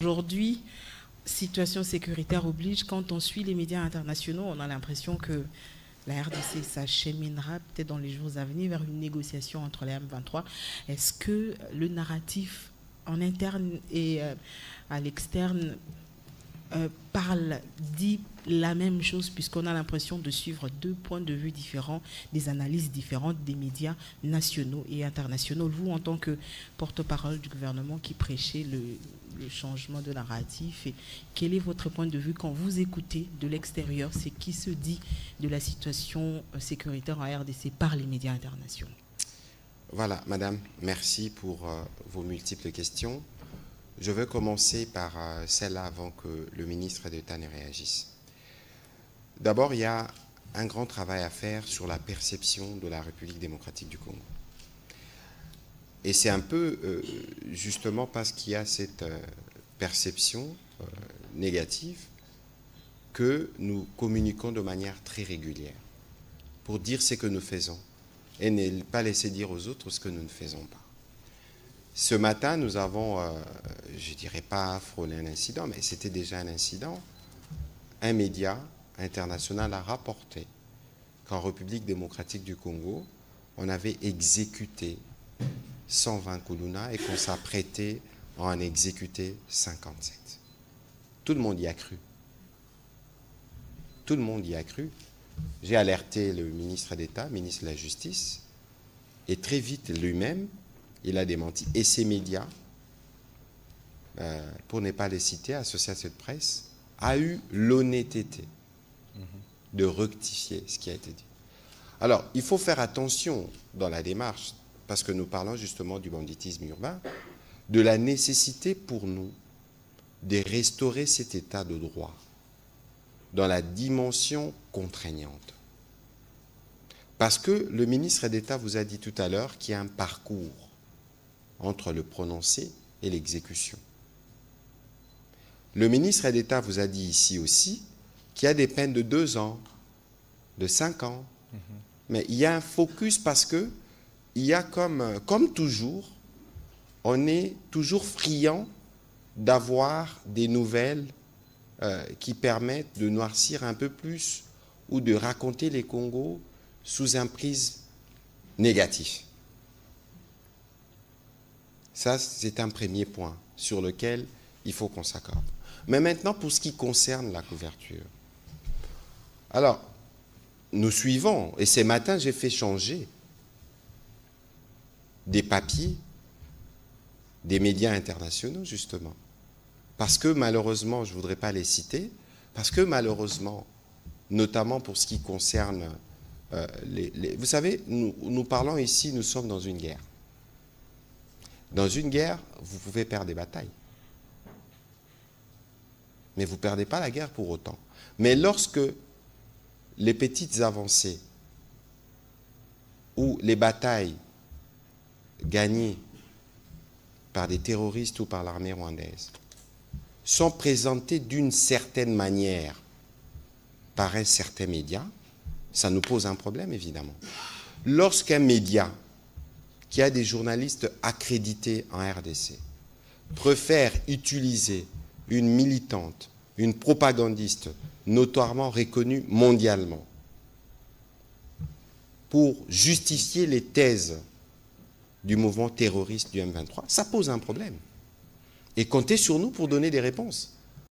Aujourd'hui, situation sécuritaire oblige, quand on suit les médias internationaux, on a l'impression que la RDC s'acheminera peut-être dans les jours à venir vers une négociation entre les M23. Est-ce que le narratif en interne et à l'externe dit la même chose, puisqu'on a l'impression de suivre deux points de vue différents, des analyses différentes des médias nationaux et internationaux? Vous, en tant que porte-parole du gouvernement qui prêchez le changement de narratif, et quel est votre point de vue quand vous écoutez de l'extérieur ce qui se dit de la situation sécuritaire en RDC par les médias internationaux? Voilà, madame, merci pour vos multiples questions. Je veux commencer par celle-là avant que le ministre d'État ne réagisse. D'abord, il y a un grand travail à faire sur la perception de la République démocratique du Congo. Et c'est un peu justement parce qu'il y a cette perception négative que nous communiquons de manière très régulière pour dire ce que nous faisons et ne pas laisser dire aux autres ce que nous ne faisons pas. Ce matin, nous avons, je ne dirais pas frôlé un incident, mais c'était déjà un incident. Un média international a rapporté qu'en République démocratique du Congo, on avait exécuté 120 Kuluna et qu'on s'apprêtait à en exécuter 57. Tout le monde y a cru. Tout le monde y a cru. J'ai alerté le ministre d'État, ministre de la Justice, et très vite lui-même, il a démenti. Et ces médias, pour ne pas les citer, Association de presse, a eu l'honnêteté de rectifier ce qui a été dit. Alors, il faut faire attention dans la démarche, parce que nous parlons justement du banditisme urbain, de la nécessité pour nous de restaurer cet état de droit dans la dimension contraignante. Parce que le ministre d'État vous a dit tout à l'heure qu'il y a un parcours entre le prononcé et l'exécution. Le ministre d'État vous a dit ici aussi qu'il y a des peines de 2 ans, de 5 ans. Mais il y a un focus parce que il y a comme toujours, on est toujours friand d'avoir des nouvelles qui permettent de noircir un peu plus ou de raconter les Congos sous un prisme négatif. Ça, c'est un premier point sur lequel il faut qu'on s'accorde. Mais maintenant, pour ce qui concerne la couverture. Alors, nous suivons, et ce matin, j'ai fait changer des papiers des médias internationaux, justement. Parce que malheureusement, je ne voudrais pas les citer, parce que malheureusement, notamment pour ce qui concerne vous savez, nous parlons ici, nous sommes dans une guerre. Dans une guerre, vous pouvez perdre des batailles. Mais vous ne perdez pas la guerre pour autant. Mais lorsque les petites avancées ou les batailles gagnées par des terroristes ou par l'armée rwandaise sont présentées d'une certaine manière par un certain média, ça nous pose un problème, évidemment. Lorsqu'un média qui a des journalistes accrédités en RDC préfère utiliser une militante, une propagandiste notoirement reconnue mondialement pour justifier les thèses du mouvement terroriste du M23, ça pose un problème. Et comptez sur nous pour donner des réponses.